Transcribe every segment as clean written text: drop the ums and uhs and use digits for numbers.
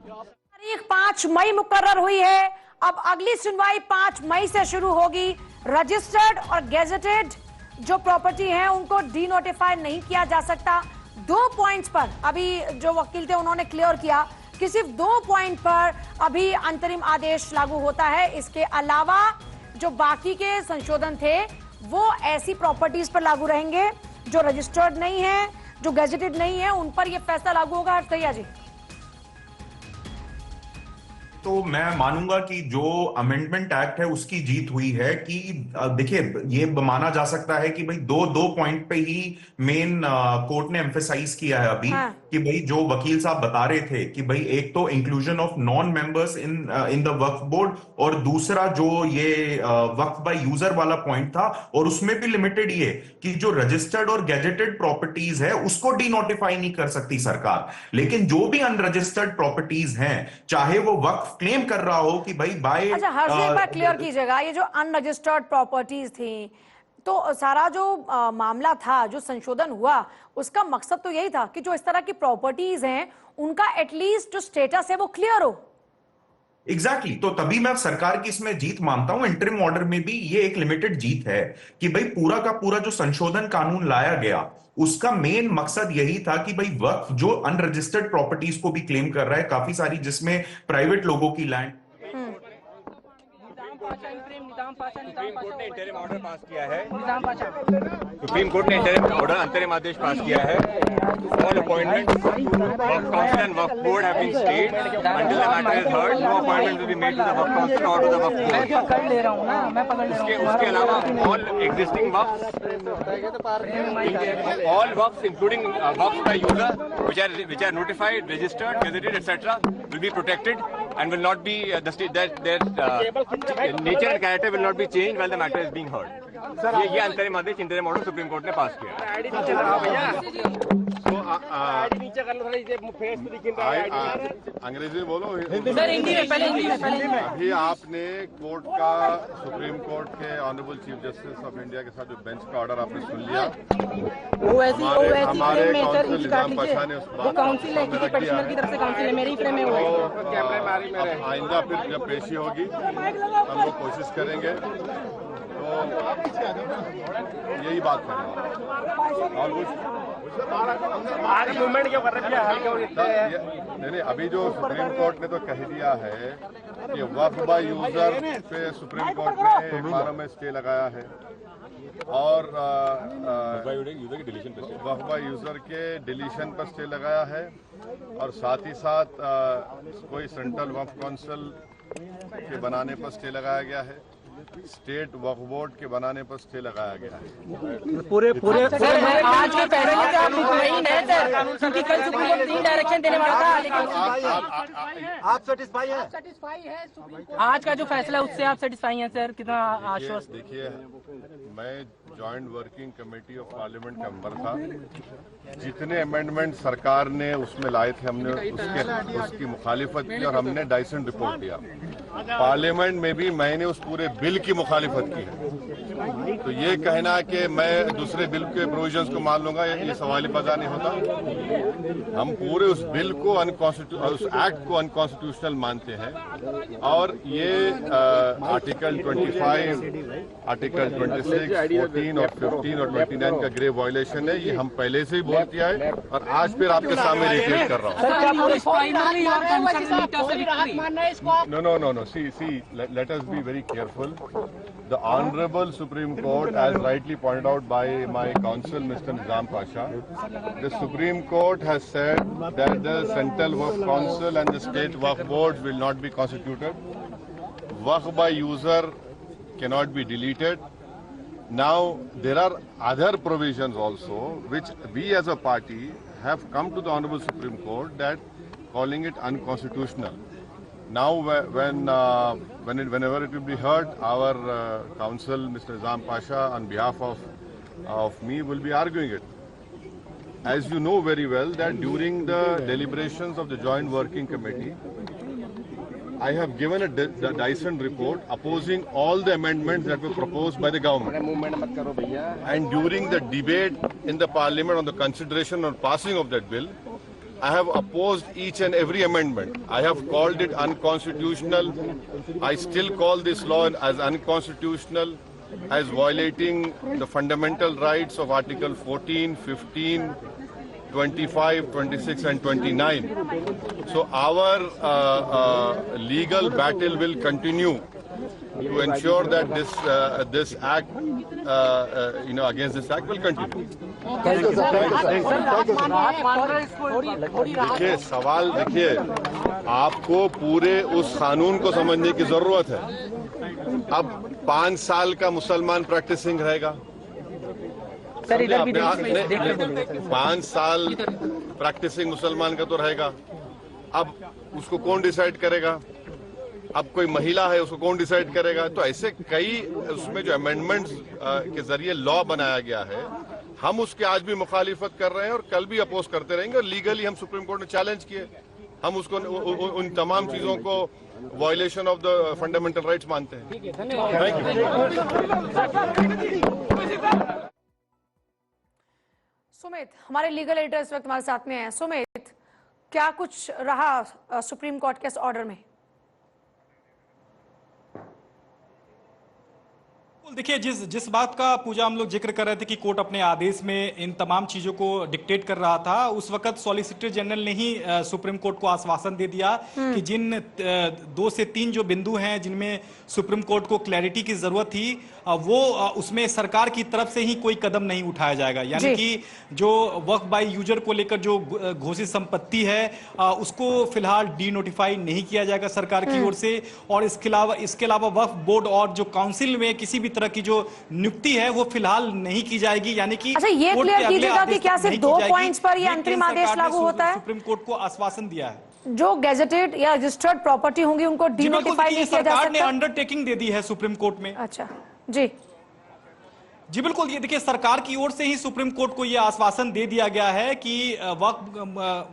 तारीख 5 मई मुकर्रर हुई है। अब अगली सुनवाई 5 मई से शुरू होगी। रजिस्टर्ड और गेजेटेड जो प्रॉपर्टी है उनको डी नोटिफाई नहीं किया जा सकता। 2 पॉइंट्स पर अभी जो वकील थे उन्होंने क्लियर किया कि सिर्फ 2 पॉइंट पर अभी अंतरिम आदेश लागू होता है। इसके अलावा जो बाकी के संशोधन थे वो ऐसी प्रॉपर्टीज पर लागू रहेंगे जो रजिस्टर्ड नहीं है, जो गेजेटेड नहीं है, उन पर यह फैसला लागू होगा। सैया जी, तो मैं मानूंगा कि जो अमेंडमेंट एक्ट है उसकी जीत हुई है कि देखिए, ये माना जा सकता है कि भाई दो पॉइंट पे ही मेन कोर्ट ने एम्फेसाइज किया है अभी। हाँ। कि भाई जो वकील साहब बता रहे थे कि भाई एक तो inclusion of non members in the Waqf board, और दूसरा जो ये वक्फ बाय यूजर वाला पॉइंट था, और उसमें भी लिमिटेड ये कि जो रजिस्टर्ड और गैजेटेड प्रॉपर्टीज है उसको डी नोटिफाई नहीं कर सकती सरकार, लेकिन जो भी अनरजिस्टर्ड प्रॉपर्टीज हैं, चाहे वो वक्फ क्लेम कर रहा हो कि भाई बाय। अच्छा, हर से एक बार क्लियर कीजिएगा, ये जो अनरजिस्टर्ड प्रॉपर्टीज थी, तो सारा जो मामला था, जो संशोधन हुआ, उसका मकसद तो यही था कि जो इस तरह की प्रॉपर्टीज हैं उनका एटलीस्ट जो स्टेटस है वो क्लियर हो। एग्जैक्टली तो तभी मैं सरकार की इसमें जीत मानता हूं। इंटरिम ऑर्डर में भी ये एक लिमिटेड जीत है कि भाई पूरा का पूरा जो संशोधन कानून लाया गया उसका मेन मकसद यही था कि भाई वक्फ जो अनरजिस्टर्ड प्रॉपर्टीज को भी क्लेम कर रहा है काफी सारी, जिसमें प्राइवेट लोगों की लैंड। सुप्रीम कोर्ट ने इंटरिम ऑर्डर पास किया है। सुप्रीम कोर्ट ने इंटरिम ऑर्डर अंतरिम आदेश पास किया है। All appointments, Waqf Council and Waqf Board have been stayed until the matter is heard. No appointment will be made to the Waqf Council or to the Waqf Board. मैं पकड़ ले रहा हूँ ना, मैं पकड़ ले रहा हूँ। उसके अलावा all existing waqfs, all waqfs including waqfs by user which are notified, registered, gazetted, etc. will be protected and will not be their nature and character will not be changed while the matter is being heard. ये अंतरिम आदेश, interim order supreme court ने पास किया। अंग्रेजी में बोलो। Sir Hindi में, पहले हिंदी में। अभी आपने कोर्ट का, सुप्रीम कोर्ट के honourable chief justice of India के साथ जो बेंच का ऑर्डर आपने सुन लिया, हमारे काउंसिल निजाम पाशा ने वो काउंसिल है, किसी पर्सनल की तरफ से काउंसिल है, मेरे ही फ्रेम में वो है। आइंदा फिर जब पेशी होगी हम लोग कोशिश करेंगे, तो यही बात है। और कुछ मूवमेंट क्यों कर रहे हैं? नहीं, अभी जो सुप्रीम कोर्ट ने तो कह दिया है कि वक्फ बाय यूजर पे सुप्रीम कोर्ट ने एक बार में स्टे लगाया है, और वक्फ बाय यूजर के डिलीशन पर स्टे लगाया है, और साथ ही साथ कोई सेंट्रल वक्फ काउंसिल के बनाने पर स्टे लगाया गया है, स्टेट वक्फ बोर्ड के बनाने पर स्टे लगाया गया है। पूरे सर, मैं आज के फैसले से आप मुतमईन हैं सर, क्योंकि कल सुप्रीम कोर्ट 3 डायरेक्शन देने वाला था, लेकिन आप सेटिस्फाई हैं? आज का जो फैसला उससे आप सेटिस्फाई हैं सर? कितना आश्वस्त? देखिए, मैं joint working committee of parliament का मेंबर था। जितने अमेंडमेंट सरकार ने उसमें लाए थे हमने उसकी मुखालिफत की, और हमने डाइसेंट रिपोर्ट दिया। पार्लियामेंट में भी मैंने उस पूरे बिल की मुखालिफत की है। तो ये कहना कि मैं दूसरे बिल के प्रोविजंस को मान लूंगा, ये सवाल पैदा नहीं होता। हम पूरे उस बिल को उस एक्ट को अनकॉन्स्टिट्यूशनल मानते हैं, और ये आर्टिकल 25, आर्टिकल 26, 14 और 15 और 29 का ग्रेव वायलेशन है। ये हम पहले से ही बोल किया है, और आज फिर आपके सामने रिपीट कर रहा हूँ। No. See, let us be very careful. The Honorable Supreme Court, as rightly pointed out by my counsel, Mr. Nizam Pasha, the Supreme Court has said that the Central Waqf Council and the State Waqf Boards will not be constituted. Waqf by user cannot be deleted. Now, there are other provisions also, which we as a party have come to the Honorable Supreme Court that calling it unconstitutional. Now, whenever it will be heard, our counsel, Mr. Nizam Pasha, on behalf of me, will be arguing it. As you know very well, that during the deliberations of the Joint Working Committee, I have given a Dyson report opposing all the amendments that were proposed by the government. And during the debate in the Parliament on the consideration or passing of that bill, I have opposed each and every amendment. I have called it unconstitutional. I still call this law as unconstitutional, as violating the fundamental rights of Article 14, 15, 25, 26 and 29. So our legal battle will continue to ensure that this act, against this act will continue. देखिए सवाल, देखिए आपको पूरे उस कानून को समझने की जरूरत है। अब 5 साल का मुसलमान प्रैक्टिसिंग रहेगा, सर इधर भी 5 साल प्रैक्टिसिंग मुसलमान का तो रहेगा। अब उसको कौन डिसाइड करेगा? अब कोई महिला है, उसको कौन डिसाइड करेगा? तो ऐसे कई उसमें जो अमेंडमेंट्स के जरिए लॉ बनाया गया है, हम उसके आज भी मुखालिफत कर रहे हैं और कल भी अपोज करते रहेंगे। और लीगली हम सुप्रीम कोर्ट में चैलेंज किए, हम उसको उन तमाम चीजों को violation of the fundamental rights मानते हैं। सुमित, हमारे लीगल एडिटर इस वक्त हमारे साथ में हैं। सुमित, क्या कुछ रहा सुप्रीम कोर्ट के इस ऑर्डर में? देखिए, जिस बात का पूजा हम लोग जिक्र कर रहे थे कि कोर्ट अपने आदेश में इन तमाम चीजों को डिक्टेट कर रहा था, उस वक्त सॉलिसिटर जनरल ने ही सुप्रीम कोर्ट को आश्वासन दे दिया कि जिन 2 से 3 जो बिंदु हैं जिनमें सुप्रीम कोर्ट को क्लैरिटी की जरूरत थी, वो उसमें सरकार की तरफ से ही कोई कदम नहीं उठाया जाएगा। यानी कि जो वक्फ बाय यूजर को लेकर जो घोषित संपत्ति है उसको फिलहाल डी नोटिफाई नहीं किया जाएगा सरकार की ओर से। और इसके अलावा वक्फ बोर्ड और जो काउंसिल में किसी भी तरह की जो नियुक्ति है वो फिलहाल नहीं की जाएगी। यानी कि अच्छा, ये क्लियर कीजिएगा कि क्या सिर्फ 2 पॉइंट्स पर ये अंतरिम आदेश लागू होता है? सुप्रीम कोर्ट को आश्वासन दिया है जो गैजेटेड या रजिस्टर्ड प्रॉपर्टी होंगी उनको डी नोटिफाई नहीं किया जा सकता। सरकार ने अंडरटेकिंग दे दी है सुप्रीम कोर्ट में। अच्छा जी जी बिल्कुल, ये देखिए सरकार की ओर से ही सुप्रीम कोर्ट को यह आश्वासन दे दिया गया है कि वक्फ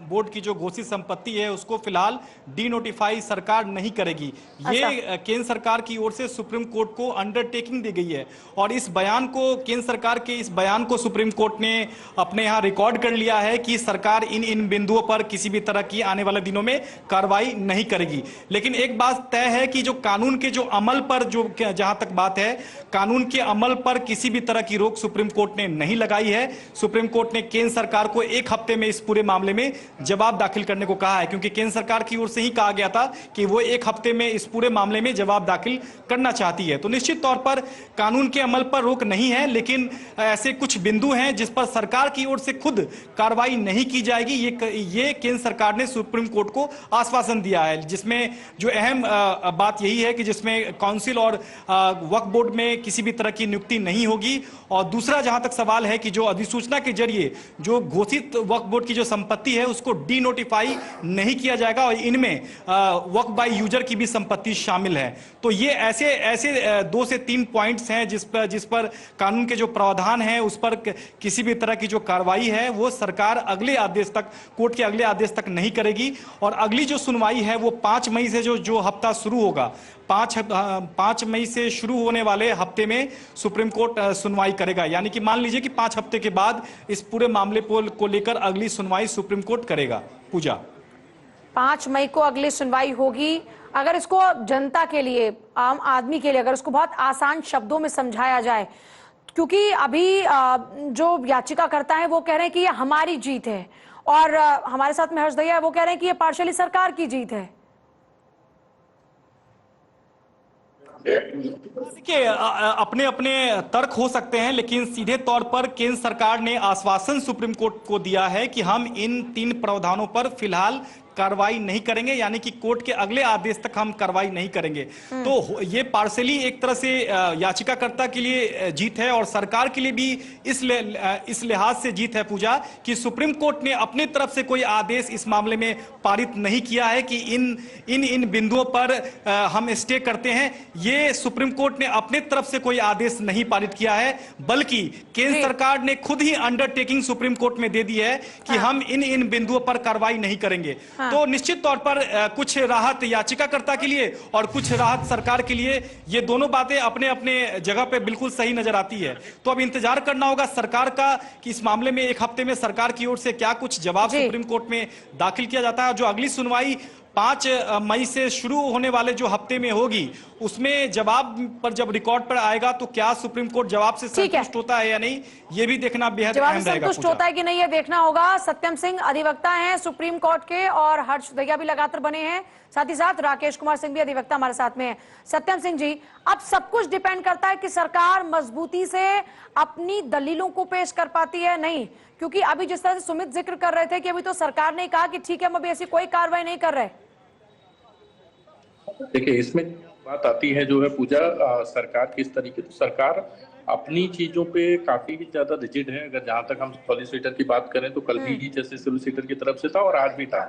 बोर्ड की जो घोषित संपत्ति है उसको फिलहाल डी नोटिफाई सरकार नहीं करेगी। ये केंद्र सरकार की ओर से सुप्रीम कोर्ट को अंडरटेकिंग दी गई है और इस बयान को, केंद्र सरकार के इस बयान को सुप्रीम कोर्ट ने अपने यहाँ रिकॉर्ड कर लिया है कि सरकार इन बिंदुओं पर किसी भी तरह की आने वाले दिनों में कार्रवाई नहीं करेगी। लेकिन एक बात तय है कि जो कानून के जो अमल पर जो जहां तक बात है, कानून के अमल पर किसी भी तरह की रोक सुप्रीम कोर्ट ने नहीं लगाई है। सुप्रीम कोर्ट ने केंद्र सरकार को 1 हफ्ते में इस पूरे मामले में जवाब दाखिल करने को कहा है, क्योंकि केंद्र सरकार की ओर से ही कहा गया था कि वो 1 हफ्ते में इस पूरे मामले में जवाब दाखिल करना चाहती है। तो निश्चित तौर पर कानून के अमल पर रोक नहीं है, लेकिन ऐसे कुछ बिंदु हैं जिस पर सरकार की ओर से खुद कार्रवाई नहीं की जाएगी। ये केंद्र सरकार ने सुप्रीम कोर्ट को आश्वासन दिया है, जिसमें जो अहम बात यही है कि जिसमें काउंसिल और वक्फ बोर्ड में किसी भी तरह की नियुक्ति नहीं होगी। और दूसरा जहां तक सवाल है कि जो अधिसूचना के जरिए जो घोषित वक्फ बोर्ड की जो संपत्ति है उसको डी नोटिफाई नहीं किया जाएगा और इनमें वक्फ बाय यूजर की भी संपत्ति शामिल है। तो ये ऐसे 2 से 3 पॉइंट्स हैं जिस पर कानून के जो प्रावधान है उस पर किसी भी तरह की जो कार्रवाई है वो सरकार अगले आदेश तक, कोर्ट के अगले आदेश तक नहीं करेगी। और अगली जो सुनवाई है वो 5 मई से जो हफ्ता शुरू होगा, 5 मई से शुरू होने वाले हफ्ते में सुप्रीम कोर्ट सुनवाई करेगा। यानी कि मान लीजिए कि 5 हफ्ते के बाद इस पूरे मामले को लेकर अगली सुनवाई सुप्रीम कोर्ट करेगा। पूजा, 5 मई को अगली सुनवाई होगी। अगर इसको जनता के लिए, आम आदमी के लिए, अगर इसको बहुत आसान शब्दों में समझाया जाए, क्योंकि अभी जो याचिकाकर्ता हैं वो कह रहे हैं कि ये हमारी जीत है और हमारे साथ में हर्ष दहिया है, वो कह रहे हैं कि ये पार्शियली सरकार की जीत है। देखिए, अपने अपने तर्क हो सकते हैं, लेकिन सीधे तौर पर केंद्र सरकार ने आश्वासन सुप्रीम कोर्ट को दिया है कि हम इन 3 प्रावधानों पर फिलहाल कार्रवाई नहीं करेंगे, यानी कि कोर्ट के अगले आदेश तक हम कार्रवाई नहीं करेंगे। तो ये पार्शली एक तरह से याचिकाकर्ता के लिए जीत है और सरकार के लिए भी इस लिहाज से जीत है पूजा कि सुप्रीम कोर्ट ने अपने तरफ से कोई आदेश इस मामले में पारित नहीं किया है कि इन बिंदुओं पर हम स्टे करते हैं। ये सुप्रीम कोर्ट ने अपने तरफ से कोई आदेश नहीं पारित किया है, बल्कि केंद्र सरकार ने खुद ही अंडरटेकिंग सुप्रीम कोर्ट में दे दी है कि हम इन बिंदुओं पर कार्रवाई नहीं करेंगे। तो निश्चित तौर पर कुछ राहत याचिकाकर्ता के लिए और कुछ राहत सरकार के लिए, ये दोनों बातें अपने अपने जगह पे बिल्कुल सही नजर आती है। तो अब इंतजार करना होगा सरकार का कि इस मामले में एक हफ्ते में सरकार की ओर से क्या कुछ जवाब सुप्रीम कोर्ट में दाखिल किया जाता है। जो अगली सुनवाई 5 मई से शुरू होने वाले जो हफ्ते में होगी, उसमें जवाब पर जब रिकॉर्ड पर आएगा तो क्या सुप्रीम कोर्ट जवाब से संतुष्ट होता है या नहीं, ये भी देखना बेहद अहम रहेगा। संतुष्ट होता है कि नहीं, ये देखना होगा। सत्यम सिंह अधिवक्ता हैं सुप्रीम कोर्ट के, और हर्ष दहिया भी लगातार बने हैं, साथ ही साथ राकेश कुमार सिंह भी अधिवक्ता हमारे साथ में है। सत्यम सिंह जी, अब सब कुछ डिपेंड करता है कि सरकार मजबूती से अपनी दलीलों को पेश कर पाती है नहीं, क्योंकि अभी जिस तरह से सुमित जिक्र कर रहे थे कि अभी तो सरकार ने कहा कि ठीक है हम अभी ऐसी कोई कार्रवाई नहीं कर रहे। देखिए, इसमें बात आती है जो है पूजा, सरकार किस तरीके, तो सरकार अपनी चीजों पे काफी ज्यादा रिजिड है। अगर जहां तक हम सॉलिसिटर की बात करें तो कल भी जैसे सॉलिसिटर की तरफ से था और आज भी था।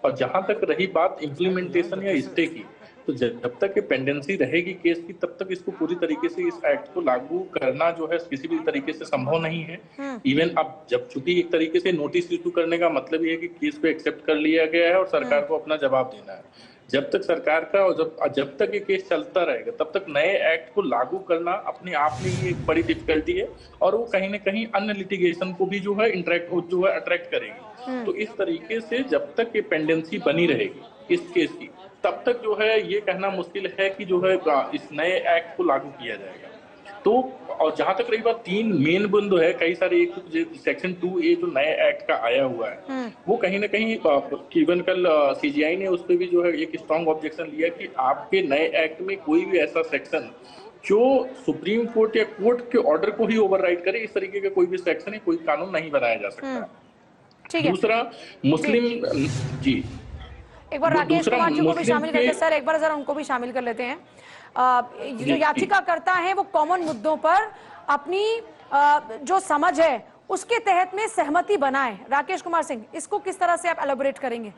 और जहां तक रही बात इम्प्लीमेंटेशन या स्टे की, तो जब तक ये पेंडेंसी रहेगी केस की, तब तक इसको पूरी तरीके से इस एक्ट को लागू करना जो है किसी भी तरीके से संभव नहीं है। इवन अब जब चूंकि एक तरीके से नोटिस इशू करने का मतलब ये है कि केस को एक्सेप्ट कर लिया गया है और सरकार को अपना जवाब देना है। जब तक सरकार का और जब तक ये केस चलता रहेगा तब तक नए एक्ट को लागू करना अपने आप में ही एक बड़ी डिफिकल्टी है, और वो कहीं ना कहीं अन्य लिटिगेशन को भी जो है अट्रैक्ट करेगी। तो इस तरीके से जब तक ये पेंडेंसी बनी रहेगी इस केस की, तब तक जो है ये कहना मुश्किल है कि जो है इस नए एक्ट को लागू किया जाएगा। तो और जहां तक रही बात, 3 मेन बिंदु है, कई सारे एक सेक्शन 2A जो नए एक्ट का आया हुआ है, वो कहीं ना कहीं इवन कल CGI ने उस पर भी जो है एक स्ट्रॉन्ग ऑब्जेक्शन लिया कि आपके नए एक्ट में कोई भी ऐसा सेक्शन जो सुप्रीम कोर्ट या कोर्ट के ऑर्डर को ही ओवरराइड करे, इस तरीके का कोई भी सेक्शन है, कोई कानून नहीं बनाया जा सकता। दूसरा, मुस्लिम जी, एक बार राकेश कुमार जी को भी शामिल करते हैं सर, एक बार जरा उनको भी शामिल कर लेते हैं। जो याचिकाकर्ता हैं वो कॉमन मुद्दों पर अपनी जो समझ है उसके तहत में सहमति बनाए। राकेश कुमार सिंह, इसको किस तरह से आप एलैबोरेट करेंगे?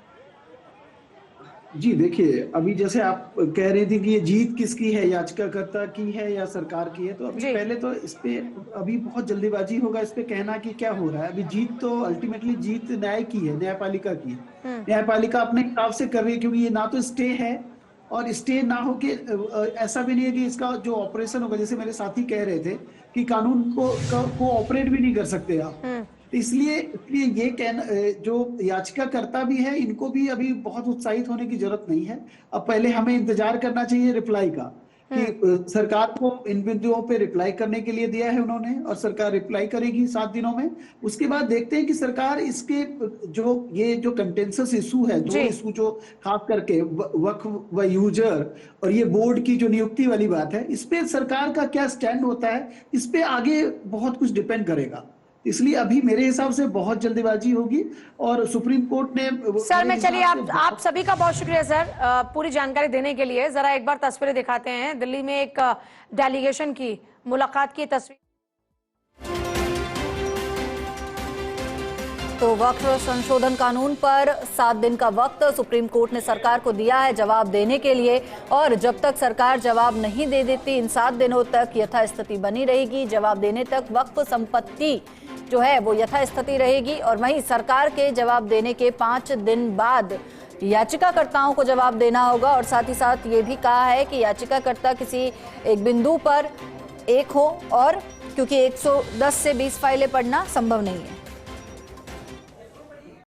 जी देखिए, अभी जैसे आप कह रहे थे कि ये जीत किसकी है, याचिकाकर्ता की है या सरकार की है, तो अभी पहले तो इस पे अभी बहुत जल्दीबाजी होगा इस पे कहना कि क्या हो रहा है। अभी जीत तो अल्टीमेटली जीत न्याय की है, न्यायपालिका की। न्यायपालिका अपने हिसाब से कर रही है, क्योंकि ये ना तो स्टे है और स्टे ना हो के ऐसा भी नहीं है कि इसका जो ऑपरेशन होगा, जैसे मेरे साथी कह रहे थे कि कानून को ऑपरेट भी नहीं कर सकते आप। इसलिए ये कहना, जो याचिकाकर्ता भी है, इनको भी अभी बहुत उत्साहित होने की जरूरत नहीं है। अब पहले हमें इंतजार करना चाहिए रिप्लाई का, कि सरकार को इन बिंदुओं पे रिप्लाई करने के लिए दिया है उन्होंने, और सरकार रिप्लाई करेगी 7 दिनों में। उसके बाद देखते हैं कि सरकार इसके जो कंटेंसस इशू है, 2 इशू जो खास करके वक्फ व यूजर और ये बोर्ड की जो नियुक्ति वाली बात है, इस पे सरकार का क्या स्टैंड होता है, इस पे आगे बहुत कुछ डिपेंड करेगा। इसलिए अभी मेरे हिसाब से बहुत जल्दीबाजी होगी, और सुप्रीम कोर्ट ने सर, मैं चलिए आप सभी का बहुत शुक्रिया सर पूरी जानकारी देने के लिए। जरा एक बार तस्वीरें दिखाते हैं। दिल्ली में एक डेलीगेशन की मुलाकात की तस्वीर। तो वक्फ संशोधन कानून पर 7 दिन का वक्त सुप्रीम कोर्ट ने सरकार को दिया है जवाब देने के लिए, और जब तक सरकार जवाब नहीं दे देती, इन 7 दिनों तक यथास्थिति बनी रहेगी। जवाब देने तक वक्फ संपत्ति जो है वो यथास्थिति रहेगी, और वहीं सरकार के जवाब देने के 5 दिन बाद याचिकाकर्ताओं को जवाब देना होगा। और साथ ही साथ ये भी कहा है कि याचिकाकर्ता किसी एक बिंदु पर एक हो, और क्योंकि 110 से 20 फाइलें पढ़ना संभव नहीं है।